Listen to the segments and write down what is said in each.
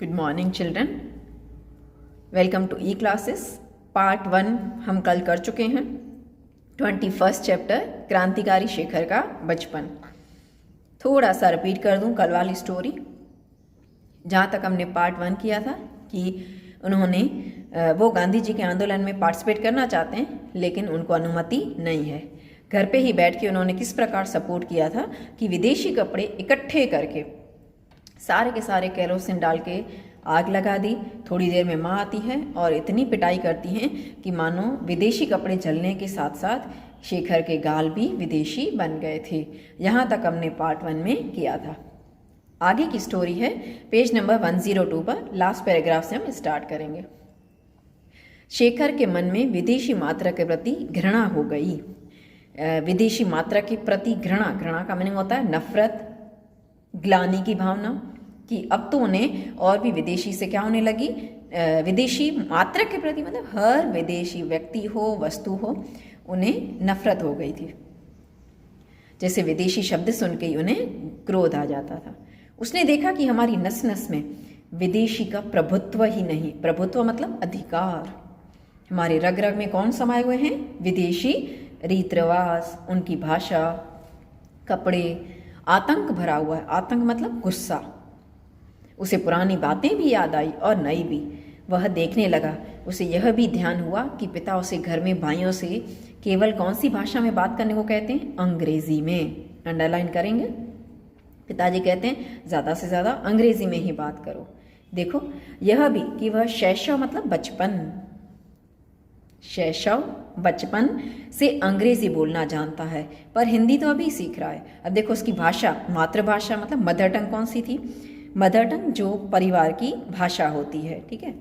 Good morning children, welcome to E classes. Part 1 हम कल कर चुके हैं। 21 चैप्टर क्रांतिकारी शेखर का बचपन। थोड़ा सा रिपीट कर दूं कल वाली स्टोरी। जहाँ तक हमने पार्ट 1 किया था कि उन्होंने वो गांधी जी के आंदोलन में पार्टिसिपेट करना चाहते हैं लेकिन उनको अनुमति नहीं है। घर पे ही बैठ के उन्होंने किस प्रकार सपोर्ट किया था कि विदेशी कपड़े इकट्ठे करके सारे के सारे केरोसिन डाल के आग लगा दी। थोड़ी देर में माँ आती है और इतनी पिटाई करती हैं कि मानो विदेशी कपड़े जलने के साथ साथ शेखर के गाल भी विदेशी बन गए थे। यहाँ तक हमने पार्ट 1 में किया था। आगे की स्टोरी है पेज नंबर 102 पर। लास्ट पैराग्राफ से हम स्टार्ट करेंगे। शेखर के मन में विदेशी मात्रा के प्रति घृणा हो गई। विदेशी मात्रा के प्रति घृणा का मीनिंग होता है नफरत, ग्लानि की भावना कि अब तो उन्हें और भी विदेशी से क्या होने लगी, विदेशी मात्रा के प्रति मतलब हर विदेशी व्यक्ति हो वस्तु हो उन्हें नफरत हो गई थी। जैसे विदेशी शब्द सुन के ही उन्हें क्रोध आ जाता था। उसने देखा कि हमारी नस नस में विदेशी का प्रभुत्व ही नहीं, प्रभुत्व मतलब अधिकार। हमारे रग रग में कौन समाये हुए हैं? विदेशी रीत रिवाज, उनकी भाषा, कपड़े, आतंक भरा हुआ है। आतंक मतलब गुस्सा। उसे पुरानी बातें भी याद आई और नई भी। वह देखने लगा। उसे यह भी ध्यान हुआ कि पिता उसे घर में भाइयों से केवल कौन सी भाषा में बात करने को कहते हैं? अंग्रेजी में। अंडरलाइन करेंगे। पिताजी कहते हैं ज़्यादा से ज़्यादा अंग्रेजी में ही बात करो। देखो यह भी कि वह शैशव मतलब बचपन, शैशव बचपन से अंग्रेजी बोलना जानता है पर हिंदी तो अभी सीख रहा है। अब देखो उसकी भाषा, मातृभाषा मतलब मदर टंग कौन सी थी? मदर टंग जो परिवार की भाषा होती है, ठीक है,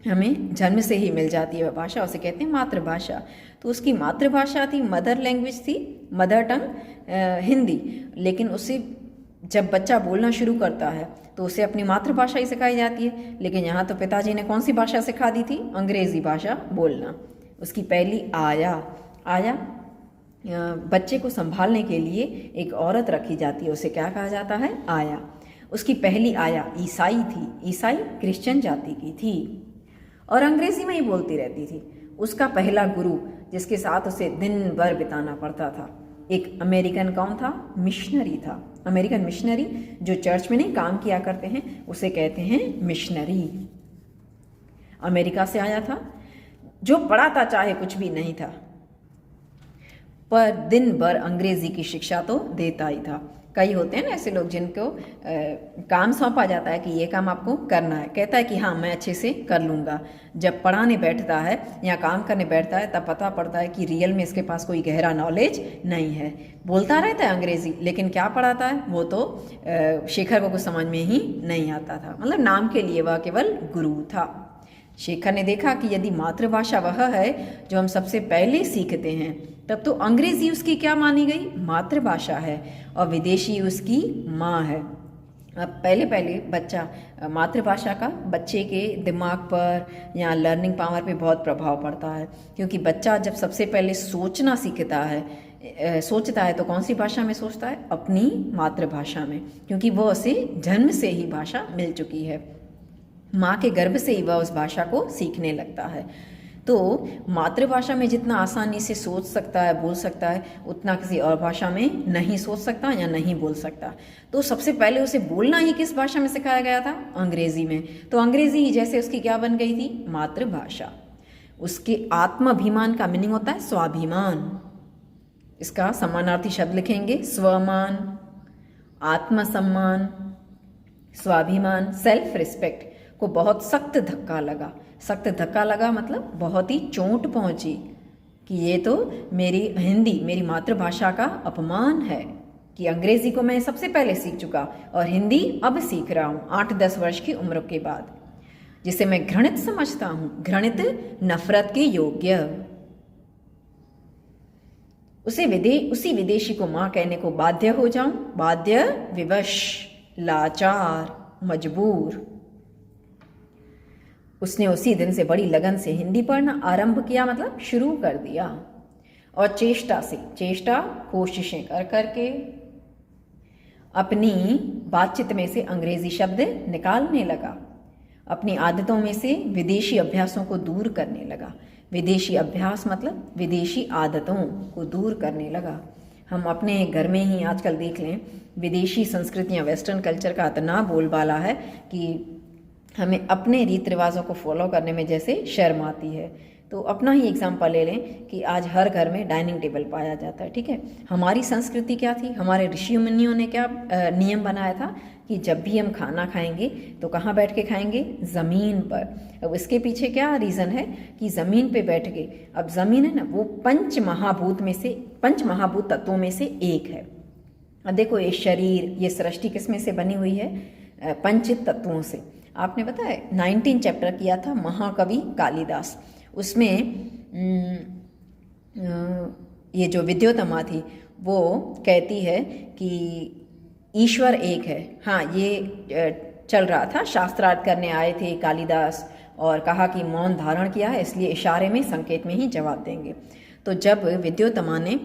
हमें जन्म से ही मिल जाती है वह भाषा, उसे कहते हैं मातृभाषा। तो उसकी मातृभाषा थी, मदर लैंग्वेज थी, मदर टंग हिंदी। लेकिन उसे जब बच्चा बोलना शुरू करता है तो उसे अपनी मातृभाषा ही सिखाई जाती है। लेकिन यहाँ तो पिताजी ने कौन सी भाषा सिखा दी थी? अंग्रेजी भाषा बोलना। उसकी पहली आया बच्चे को संभालने के लिए एक औरत रखी जाती है, उसे क्या कहा जाता है? आया। उसकी पहली आया ईसाई थी, ईसाई क्रिश्चियन जाति की थी और अंग्रेजी में ही बोलती रहती थी। उसका पहला गुरु जिसके साथ उसे दिन भर बिताना पड़ता था एक अमेरिकन कौन था? मिशनरी था। अमेरिकन मिशनरी जो चर्च में नहीं काम किया करते हैं उसे कहते हैं मिशनरी। अमेरिका से आया था, जो पढ़ा था चाहे कुछ भी नहीं था पर दिन भर अंग्रेजी की शिक्षा तो देता ही था। कई होते हैं ना ऐसे लोग जिनको काम सौंपा जाता है कि ये काम आपको करना है, कहता है कि हाँ मैं अच्छे से कर लूँगा। जब पढ़ाने बैठता है या काम करने बैठता है तब पता पड़ता है कि रियल में इसके पास कोई गहरा नॉलेज नहीं है। बोलता रहता है अंग्रेजी लेकिन क्या पढ़ाता है वो तो शेखर को कुछ समझ में ही नहीं आता था। मतलब नाम के लिए वह केवल गुरु था। शेखर ने देखा कि यदि मातृभाषा वह है जो हम सबसे पहले सीखते हैं तब तो अंग्रेजी उसकी क्या मानी गई? मातृभाषा है और विदेशी उसकी माँ है। अब पहले बच्चा मातृभाषा का बच्चे के दिमाग पर या लर्निंग पावर पे बहुत प्रभाव पड़ता है क्योंकि बच्चा जब सबसे पहले सोचना सीखता है, सोचता है तो कौन सी भाषा में सोचता है? अपनी मातृभाषा में, क्योंकि वो उसे जन्म से ही भाषा मिल चुकी है। माँ के गर्भ से ही वह उस भाषा को सीखने लगता है। तो मातृभाषा में जितना आसानी से सोच सकता है, बोल सकता है, उतना किसी और भाषा में नहीं सोच सकता या नहीं बोल सकता। तो सबसे पहले उसे बोलना ही किस भाषा में सिखाया गया था? अंग्रेजी में। तो अंग्रेजी ही जैसे उसकी क्या बन गई थी? मातृभाषा। उसके आत्माभिमान का मीनिंग होता है स्वाभिमान। इसका समानार्थी शब्द लिखेंगे स्वमान, आत्मसम्मान, स्वाभिमान, सेल्फ रिस्पेक्ट को बहुत सख्त धक्का लगा। सख्त धक्का लगा मतलब बहुत ही चोट पहुंची कि ये तो मेरी हिंदी, मेरी मातृभाषा का अपमान है कि अंग्रेजी को मैं सबसे पहले सीख चुका और हिंदी अब सीख रहा हूँ 8-10 वर्ष की उम्र के बाद, जिसे मैं घृणित समझता हूँ, घृणित, नफरत के योग्य। उसी विदेशी को माँ कहने को बाध्य हो जाऊं, बाध्य, विवश, लाचार, मजबूर। उसने उसी दिन से बड़ी लगन से हिंदी पढ़ना आरंभ किया, मतलब शुरू कर दिया और चेष्टा कोशिशें कर करके अपनी बातचीत में से अंग्रेजी शब्द निकालने लगा। अपनी आदतों में से विदेशी अभ्यासों को दूर करने लगा। विदेशी अभ्यास मतलब विदेशी आदतों को दूर करने लगा। हम अपने घर में ही आजकल देख लें, विदेशी संस्कृतियाँ, वेस्टर्न कल्चर का इतना बोलबाला है कि हमें अपने रीति रिवाजों को फॉलो करने में जैसे शर्म आती है। तो अपना ही एग्जाम्पल ले लें कि आज हर घर में डाइनिंग टेबल पाया जाता है, ठीक है। हमारी संस्कृति क्या थी, हमारे ऋषि मुनियों ने क्या नियम बनाया था कि जब भी हम खाना खाएंगे तो कहाँ बैठ के खाएंगे, ज़मीन पर। अब इसके पीछे क्या रीज़न है कि ज़मीन पे बैठ के, अब ज़मीन है ना, वो पंच महाभूत तत्वों में से एक है। अब देखो, ये शरीर, ये सृष्टि किस में से बनी हुई है, पंच तत्वों से। आपने पता है 19 चैप्टर किया था महाकवि कालिदास, उसमें ये जो विद्योतमा थी वो कहती है कि ईश्वर एक है। हाँ, ये चल रहा था, शास्त्रार्थ करने आए थे कालिदास और कहा कि मौन धारण किया है, इसलिए इशारे में, संकेत में ही जवाब देंगे। तो जब विद्योतमा ने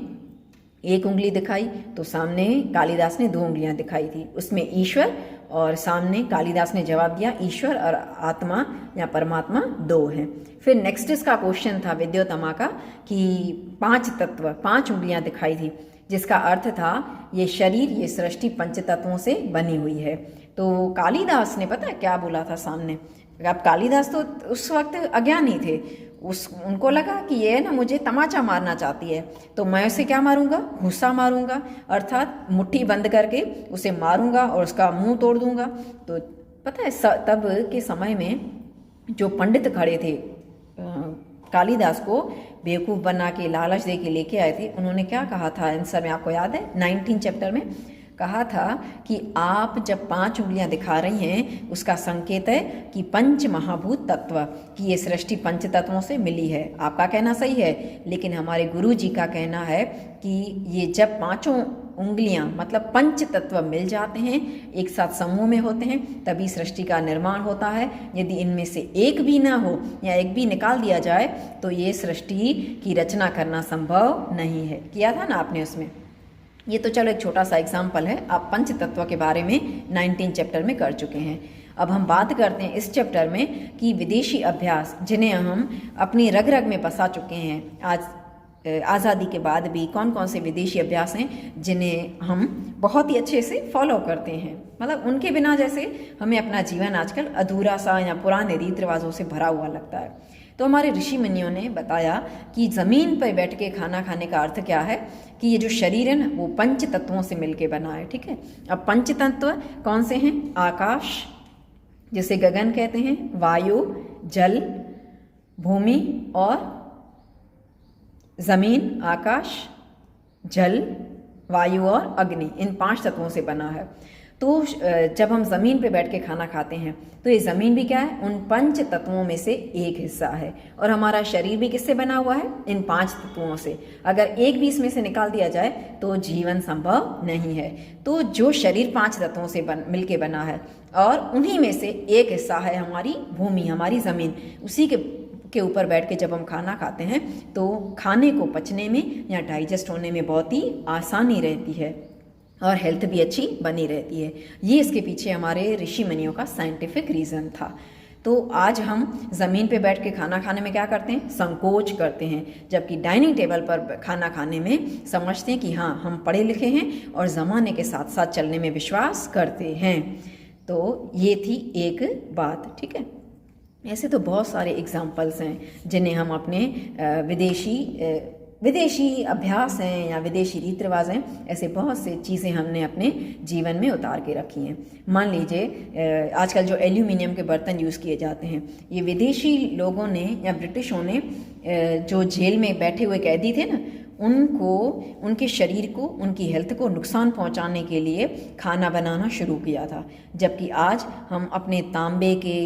एक उंगली दिखाई तो सामने कालिदास ने 2 उंगलियां दिखाई थी, उसमें ईश्वर, और सामने कालिदास ने जवाब दिया ईश्वर और आत्मा या परमात्मा 2 हैं। फिर नेक्स्ट इसका क्वेश्चन था विद्योतमा का कि 5 तत्व, 5 उंगलियां दिखाई थी, जिसका अर्थ था ये शरीर, ये सृष्टि पंच तत्वों से बनी हुई है। तो कालिदास ने पता है क्या बोला था सामने। अब कालिदास तो उस वक्त अज्ञानी थे, उनको लगा कि ये ना मुझे तमाचा मारना चाहती है, तो मैं उसे क्या मारूंगा, घूसा मारूंगा, अर्थात मुट्ठी बंद करके उसे मारूंगा और उसका मुंह तोड़ दूंगा। तो पता है तब के समय में जो पंडित खड़े थे, कालिदास को बेवकूफ़ बना के, लालच दे के लेके आए थे, उन्होंने क्या कहा था आंसर में, आपको याद है 19 चैप्टर में कहा था कि आप जब 5 उंगलियां दिखा रही हैं उसका संकेत है कि पंच महाभूत तत्व, कि ये सृष्टि पंच तत्वों से मिली है। आपका कहना सही है, लेकिन हमारे गुरु जी का कहना है कि ये जब 5 उंगलियां मतलब पंच तत्व मिल जाते हैं, एक साथ समूह में होते हैं, तभी सृष्टि का निर्माण होता है। यदि इनमें से एक भी ना हो या एक भी निकाल दिया जाए तो ये सृष्टि की रचना करना संभव नहीं है। किया था ना आपने उसमें। ये तो चलो एक छोटा सा एग्जाम्पल है, आप पंच तत्व के बारे में 19 चैप्टर में कर चुके हैं। अब हम बात करते हैं इस चैप्टर में कि विदेशी अभ्यास जिन्हें हम अपनी रग रग में बसा चुके हैं, आज आज़ादी के बाद भी कौन कौन से विदेशी अभ्यास हैं जिन्हें हम बहुत ही अच्छे से फॉलो करते हैं, मतलब उनके बिना जैसे हमें अपना जीवन आजकल अधूरा सा या पुराने रीति रिवाजों से भरा हुआ लगता है। तो हमारे ऋषि मुनियों ने बताया कि ज़मीन पर बैठ के खाना खाने का अर्थ क्या है, कि ये जो शरीर है ना वो पंच तत्वों से मिलके बना है, ठीक है। अब पंच तत्व कौन से हैं, आकाश जिसे गगन कहते हैं, वायु, जल, भूमि और ज़मीन। आकाश, जल, वायु और अग्नि, इन 5 तत्वों से बना है। तो जब हम ज़मीन पे बैठ के खाना खाते हैं तो ये ज़मीन भी क्या है, उन 5 तत्वों में से एक हिस्सा है, और हमारा शरीर भी किससे बना हुआ है, इन 5 तत्वों से। अगर एक भी इसमें से निकाल दिया जाए तो जीवन संभव नहीं है। तो जो शरीर 5 तत्वों से मिलके बना है, और उन्हीं में से एक हिस्सा है हमारी भूमि, हमारी ज़मीन, उसी के ऊपर बैठ के जब हम खाना खाते हैं तो खाने को पचने में या डाइजेस्ट होने में बहुत ही आसानी रहती है और हेल्थ भी अच्छी बनी रहती है। ये इसके पीछे हमारे ऋषि मुनियों का साइंटिफिक रीज़न था। तो आज हम ज़मीन पे बैठ के खाना खाने में क्या करते हैं, संकोच करते हैं, जबकि डाइनिंग टेबल पर खाना खाने में समझते हैं कि हाँ हम पढ़े लिखे हैं और ज़माने के साथ साथ चलने में विश्वास करते हैं। तो ये थी एक बात, ठीक है। ऐसे तो बहुत सारे एग्जाम्पल्स हैं जिन्हें हम अपने विदेशी अभ्यास हैं या विदेशी रीति रिवाज हैं, ऐसे बहुत से चीज़ें हमने अपने जीवन में उतार के रखी हैं। मान लीजिए आजकल जो एल्यूमिनियम के बर्तन यूज़ किए जाते हैं, ये विदेशी लोगों ने या ब्रिटिशों ने जो जेल में बैठे हुए कैदी थे ना, उनको, उनके शरीर को, उनकी हेल्थ को नुकसान पहुंचाने के लिए खाना बनाना शुरू किया था। जबकि आज हम अपने तांबे के,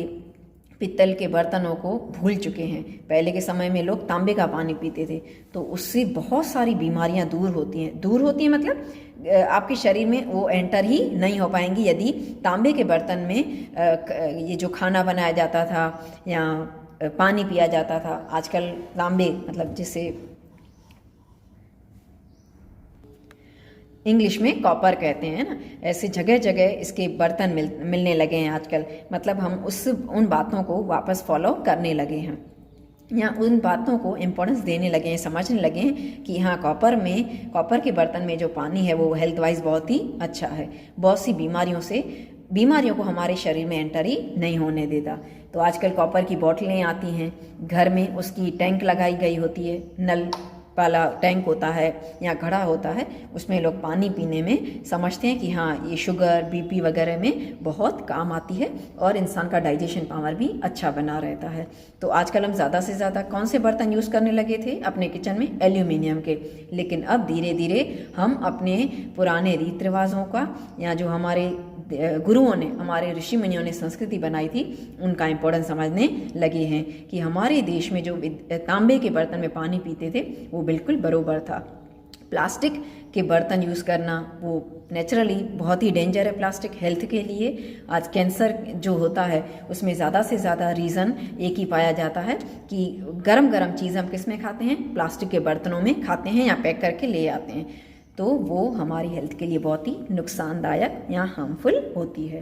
पित्तल के बर्तनों को भूल चुके हैं। पहले के समय में लोग तांबे का पानी पीते थे, तो उससे बहुत सारी बीमारियां दूर होती हैं मतलब आपके शरीर में वो एंटर ही नहीं हो पाएंगी यदि तांबे के बर्तन में ये जो खाना बनाया जाता था या पानी पिया जाता था। आजकल तांबे मतलब जिसे इंग्लिश में कॉपर कहते हैं ना, ऐसे जगह जगह इसके बर्तन मिलने लगे हैं आजकल। मतलब हम उन बातों को वापस फॉलो करने लगे हैं या उन बातों को इम्पोर्टेंस देने लगे हैं, समझने लगे हैं कि हाँ कॉपर के बर्तन में जो पानी है वो हेल्थ वाइज बहुत ही अच्छा है, बहुत सी बीमारियों को हमारे शरीर में एंटर ही नहीं होने देता। तो आजकल कॉपर की बोतलें आती हैं, घर में उसकी टैंक लगाई गई होती है, नल वाला टैंक होता है या घड़ा होता है, उसमें लोग पानी पीने में समझते हैं कि हाँ ये शुगर बीपी वगैरह में बहुत काम आती है और इंसान का डाइजेशन पावर भी अच्छा बना रहता है। तो आजकल हम ज़्यादा से ज़्यादा कौन से बर्तन यूज़ करने लगे थे अपने किचन में? एल्यूमिनियम के। लेकिन अब धीरे धीरे हम अपने पुराने रीति रिवाजों का या जो हमारे गुरुओं ने, हमारे ऋषि मुनियों ने संस्कृति बनाई थी, उनका इम्पोर्टेंस समझने लगे हैं कि हमारे देश में जो तांबे के बर्तन में पानी पीते थे वो बिल्कुल बरोबर था। प्लास्टिक के बर्तन यूज़ करना वो नेचुरली बहुत ही डेंजर है प्लास्टिक हेल्थ के लिए। आज कैंसर जो होता है उसमें ज़्यादा से ज़्यादा रीज़न एक ही पाया जाता है कि गरम गरम चीज़ हम किस में खाते हैं? प्लास्टिक के बर्तनों में खाते हैं या पैक करके ले आते हैं, तो वो हमारी हेल्थ के लिए बहुत ही नुकसानदायक या हार्मफुल होती है।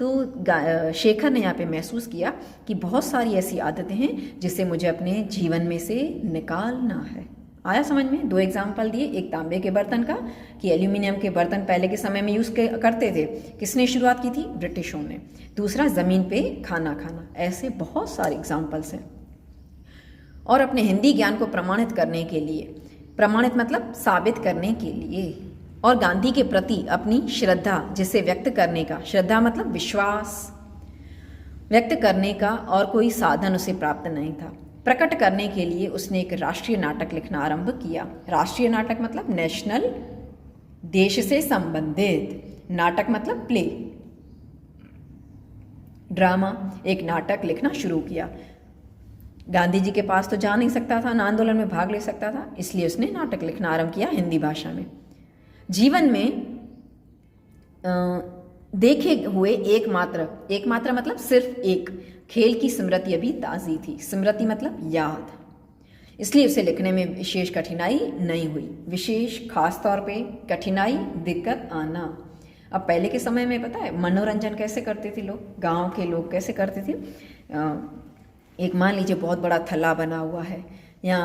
तो शेखर ने यहाँ पे महसूस किया कि बहुत सारी ऐसी आदतें हैं जिसे मुझे अपने जीवन में से निकालना है। आया समझ में? 2 एग्जाम्पल दिए, एक तांबे के बर्तन का कि एल्यूमिनियम के बर्तन पहले के समय में यूज़ करते थे, किसने शुरुआत की थी? ब्रिटिशों ने। दूसरा, ज़मीन पे खाना खाना। ऐसे बहुत सारे एग्जाम्पल्स हैं। और अपने हिंदी ज्ञान को प्रमाणित करने के लिए, प्रमाणित मतलब साबित करने के लिए, और गांधी के प्रति अपनी श्रद्धा जिसे व्यक्त करने का, श्रद्धा मतलब विश्वास व्यक्त करने का और कोई साधन उसे प्राप्त नहीं था, प्रकट करने के लिए उसने एक राष्ट्रीय नाटक लिखना आरंभ किया। राष्ट्रीय नाटक मतलब नेशनल, देश से संबंधित, नाटक मतलब प्ले, ड्रामा, एक नाटक लिखना शुरू किया। गांधी जी के पास तो जा नहीं सकता था, ना आंदोलन में भाग ले सकता था, इसलिए उसने नाटक लिखना आरंभ किया हिंदी भाषा में। जीवन में देखे हुए एकमात्र मतलब सिर्फ एक खेल की स्मृति अभी ताज़ी थी। स्मृति मतलब याद, इसलिए उसे लिखने में विशेष कठिनाई नहीं हुई। विशेष खास तौर पे कठिनाई, दिक्कत आना। अब पहले के समय में पता है मनोरंजन कैसे करते थे लोग, गांव के लोग कैसे करते थे? एक मान लीजिए बहुत बड़ा थल्ला बना हुआ है या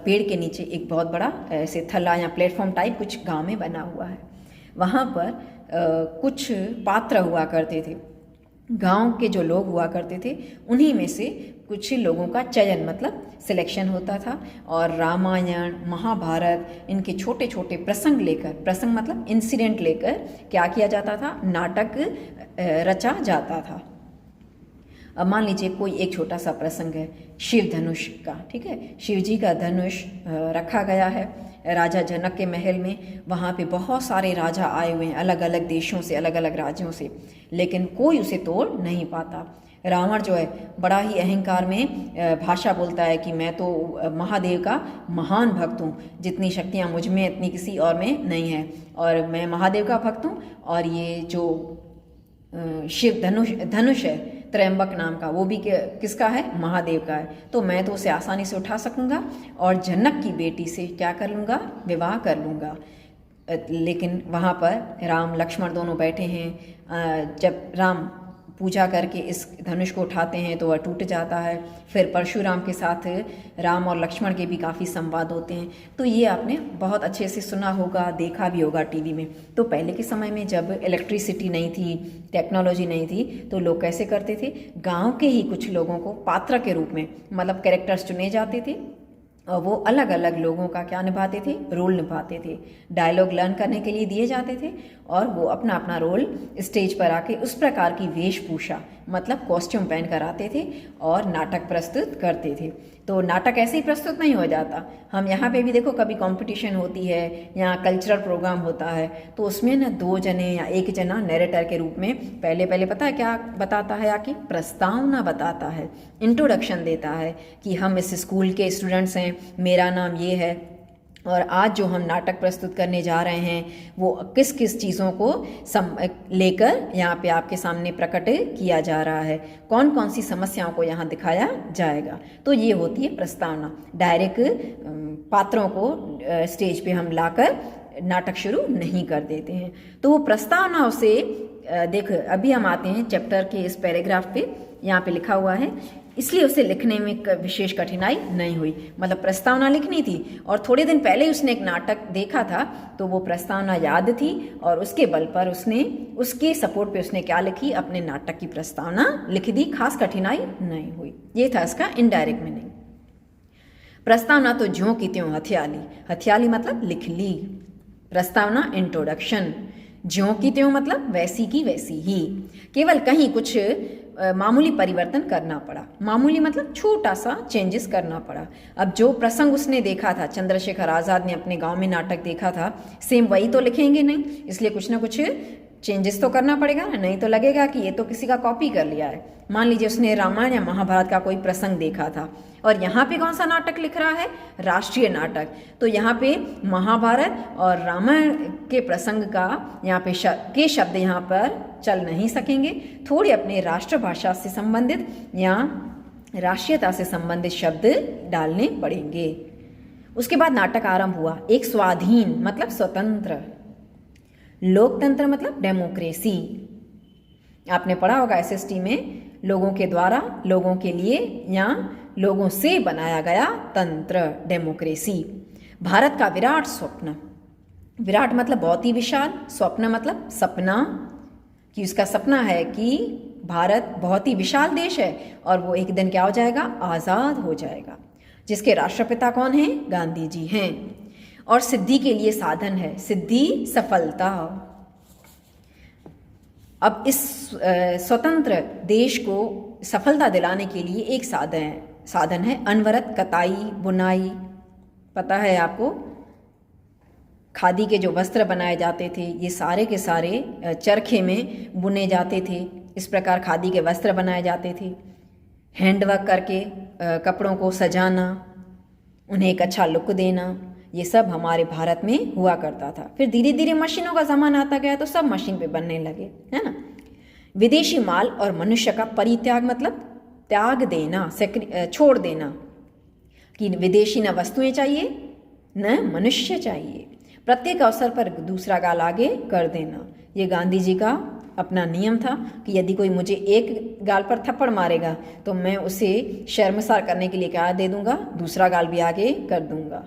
पेड़ के नीचे एक बहुत बड़ा ऐसे थल्ला या प्लेटफॉर्म टाइप कुछ गांव में बना हुआ है, वहाँ पर कुछ पात्र हुआ करते थे, गांव के जो लोग हुआ करते थे उन्हीं में से कुछ लोगों का चयन मतलब सिलेक्शन होता था, और रामायण महाभारत इनके छोटे छोटे प्रसंग लेकर, प्रसंग मतलब इंसिडेंट लेकर क्या किया जाता था? नाटक रचा जाता था। अब मान लीजिए कोई एक छोटा सा प्रसंग है शिव धनुष का, ठीक है, शिव जी का धनुष रखा गया है राजा जनक के महल में। वहाँ पे बहुत सारे राजा आए हुए हैं अलग अलग देशों से, अलग अलग राज्यों से, लेकिन कोई उसे तोड़ नहीं पाता। रावण जो है बड़ा ही अहंकार में भाषा बोलता है कि मैं तो महादेव का महान भक्त हूँ, जितनी शक्तियाँ मुझ में इतनी किसी और में नहीं है, और मैं महादेव का भक्त हूँ, और ये जो शिव धनुष है त्रयंबक नाम का, वो भी किसका है? महादेव का है, तो मैं तो उसे आसानी से उठा सकूंगा और जनक की बेटी से क्या कर लूँगा? विवाह कर लूँगा। लेकिन वहाँ पर राम लक्ष्मण दोनों बैठे हैं। जब राम पूजा करके इस धनुष को उठाते हैं तो वह टूट जाता है। फिर परशुराम के साथ राम और लक्ष्मण के भी काफ़ी संवाद होते हैं। तो ये आपने बहुत अच्छे से सुना होगा, देखा भी होगा टीवी में। तो पहले के समय में जब इलेक्ट्रिसिटी नहीं थी, टेक्नोलॉजी नहीं थी, तो लोग कैसे करते थे? गांव के ही कुछ लोगों को पात्र के रूप में मतलब कैरेक्टर्स चुने जाते थे और वो अलग अलग लोगों का क्या निभाते थे? रोल निभाते थे। डायलॉग लर्न करने के लिए दिए जाते थे और वो अपना अपना रोल स्टेज पर आके उस प्रकार की वेशभूषा मतलब कॉस्ट्यूम पहन कर आते थे और नाटक प्रस्तुत करते थे। तो नाटक ऐसे ही प्रस्तुत नहीं हो जाता। हम यहाँ पे भी देखो कभी कंपटीशन होती है या कल्चरल प्रोग्राम होता है, तो उसमें ना 2 जने या 1 जना नैरेटर के रूप में पहले पता है क्या बताता है? आके प्रस्तावना बताता है, इंट्रोडक्शन देता है कि हम इस स्कूल के स्टूडेंट्स हैं, मेरा नाम ये है, और आज जो हम नाटक प्रस्तुत करने जा रहे हैं वो किस किस चीज़ों को लेकर यहाँ पे आपके सामने प्रकट किया जा रहा है, कौन कौन सी समस्याओं को यहाँ दिखाया जाएगा। तो ये होती है प्रस्तावना। डायरेक्ट पात्रों को स्टेज पे हम लाकर नाटक शुरू नहीं कर देते हैं। तो वो प्रस्तावना से देख, अभी हम आते हैं चैप्टर के इस पैराग्राफ पे, यहाँ पे लिखा हुआ है, इसलिए उसे लिखने में विशेष कठिनाई नहीं हुई। मतलब प्रस्तावना लिखनी थी और थोड़े दिन पहले उसने एक नाटक देखा था, तो वो प्रस्तावना याद थी और उसके बल पर उसने, उसके सपोर्ट पे उसने क्या लिखी, अपने नाटक की प्रस्तावना लिख दी, खास कठिनाई नहीं हुई। ये था इसका इनडायरेक्ट मीनिंग। प्रस्तावना तो ज्यों की त्यों हथियाली, हथियाली मतलब लिख ली। प्रस्तावना इंट्रोडक्शन, ज्यों की त्यों मतलब वैसी की वैसी ही, केवल कहीं कुछ मामूली परिवर्तन करना पड़ा। मामूली मतलब छोटा सा चेंजेस करना पड़ा। अब जो प्रसंग उसने देखा था, चंद्रशेखर आज़ाद ने अपने गांव में नाटक देखा था, सेम वही तो लिखेंगे नहीं, इसलिए कुछ ना कुछ चेंजेस तो करना पड़ेगा ना, नहीं तो लगेगा कि ये तो किसी का कॉपी कर लिया है। मान लीजिए उसने रामायण या महाभारत का कोई प्रसंग देखा था और यहाँ पे कौन सा नाटक लिख रहा है, राष्ट्रीय नाटक, तो यहाँ पे महाभारत और रामायण के प्रसंग का यहाँ पे के शब्द यहाँ पर चल नहीं सकेंगे। थोड़े अपने राष्ट्रभाषा से संबंधित या राष्ट्रीयता से संबंधित शब्द डालने पड़ेंगे। उसके बाद नाटक आरंभ हुआ। एक स्वाधीन मतलब स्वतंत्र, लोकतंत्र मतलब डेमोक्रेसी। आपने पढ़ा होगा एसएसटी में, लोगों के द्वारा, लोगों के लिए या लोगों से बनाया गया तंत्र, डेमोक्रेसी। भारत का विराट स्वप्न, विराट मतलब बहुत ही विशाल, स्वप्न मतलब सपना, कि उसका सपना है कि भारत बहुत ही विशाल देश है और वो एक दिन क्या हो जाएगा, आज़ाद हो जाएगा। जिसके राष्ट्रपिता कौन हैं, गांधी जी हैं। और सिद्धि के लिए साधन है, सिद्धि सफलता। अब इस स्वतंत्र देश को सफलता दिलाने के लिए एक साधन है अनवरत कताई बुनाई। पता है आपको, खादी के जो वस्त्र बनाए जाते थे ये सारे के सारे चरखे में बुने जाते थे। इस प्रकार खादी के वस्त्र बनाए जाते थे। हैंडवर्क करके कपड़ों को सजाना, उन्हें एक अच्छा लुक देना, ये सब हमारे भारत में हुआ करता था। फिर धीरे धीरे मशीनों का ज़माना आता गया तो सब मशीन पे बनने लगे, है ना। विदेशी माल और मनुष्य का परित्याग मतलब त्याग देना, छोड़ देना, कि विदेशी न वस्तुएं चाहिए न मनुष्य चाहिए। प्रत्येक अवसर पर दूसरा गाल आगे कर देना, ये गांधी जी का अपना नियम था कि यदि कोई मुझे एक गाल पर थप्पड़ मारेगा तो मैं उसे शर्मसार करने के लिए क्या दे दूंगा, दूसरा गाल भी आगे कर दूंगा।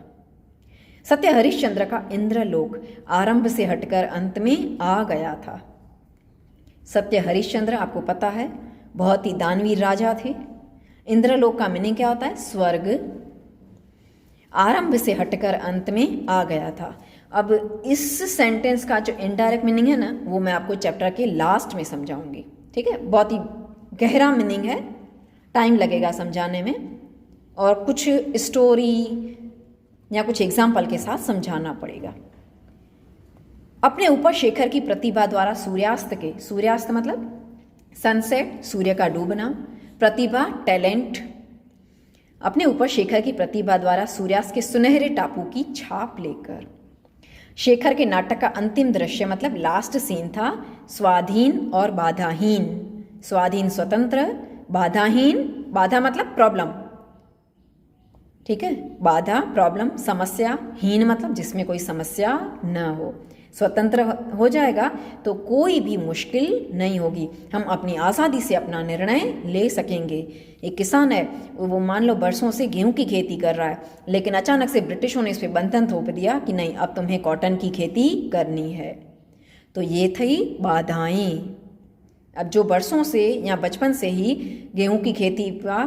सत्य हरिश्चंद्र का इंद्रलोक आरंभ से हटकर अंत में आ गया था। सत्य हरिश्चंद्र आपको पता है बहुत ही दानवीर राजा थे। इंद्रलोक का मीनिंग क्या होता है, स्वर्ग। आरंभ से हटकर अंत में आ गया था। अब इस सेंटेंस का जो इनडायरेक्ट मीनिंग है ना, वो मैं आपको चैप्टर के लास्ट में समझाऊंगी, ठीक है। बहुत ही गहरा मीनिंग है, टाइम लगेगा समझाने में और कुछ स्टोरी या कुछ एग्जाम्पल के साथ समझाना पड़ेगा। अपने ऊपर शेखर की प्रतिभा द्वारा सूर्यास्त मतलब सनसेट, सूर्य का डूबना, प्रतिभा टैलेंट। अपने ऊपर शेखर की प्रतिभा द्वारा सूर्यास्त के सुनहरे टापू की छाप लेकर। शेखर के नाटक का अंतिम दृश्य मतलब लास्ट सीन था स्वाधीन और बाधाहीन। स्वाधीन स्वतंत्र, बाधाहीन, बाधा मतलब प्रॉब्लम, ठीक है, बाधा प्रॉब्लम, समस्या, हीन मतलब जिसमें कोई समस्या न हो। स्वतंत्र हो जाएगा तो कोई भी मुश्किल नहीं होगी, हम अपनी आज़ादी से अपना निर्णय ले सकेंगे। एक किसान है, वो मान लो बरसों से गेहूं की खेती कर रहा है, लेकिन अचानक से ब्रिटिशों ने इस पर बंधन थोप दिया कि नहीं अब तुम्हें कॉटन की खेती करनी है। तो ये थी बाधाएं। अब जो बरसों से या बचपन से ही गेहूं की खेती का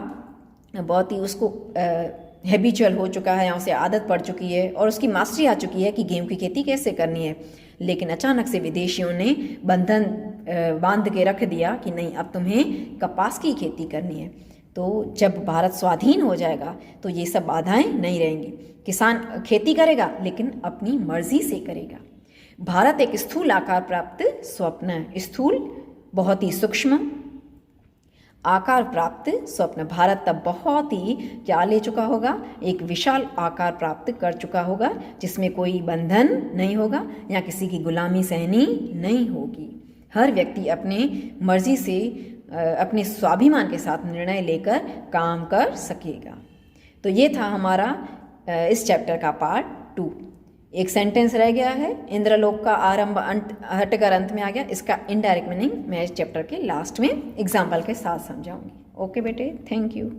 बहुत ही उसको हैबिचुअल हो चुका है या उसे आदत पड़ चुकी है और उसकी मास्टरी आ चुकी है कि गेहूं की खेती कैसे करनी है, लेकिन अचानक से विदेशियों ने बंधन बांध के रख दिया कि नहीं अब तुम्हें कपास की खेती करनी है। तो जब भारत स्वाधीन हो जाएगा तो ये सब बाधाएं नहीं रहेंगी। किसान खेती करेगा लेकिन अपनी मर्जी से करेगा। भारत एक स्थूल आकार प्राप्त स्वप्न है। स्थूल बहुत ही सूक्ष्म आकार प्राप्त स्वप्न। भारत तब बहुत ही क्या ले चुका होगा, एक विशाल आकार प्राप्त कर चुका होगा जिसमें कोई बंधन नहीं होगा या किसी की गुलामी सहनी नहीं होगी। हर व्यक्ति अपने मर्जी से अपने स्वाभिमान के साथ निर्णय लेकर काम कर सकेगा। तो ये था हमारा इस चैप्टर का पार्ट 2। एक सेंटेंस रह गया है, इंद्रलोक का आरंभ अंत हटकर अंत में आ गया। इसका इनडायरेक्ट मीनिंग मैं इस चैप्टर के लास्ट में एग्जाम्पल के साथ समझाऊंगी। ओके बेटे, थैंक यू।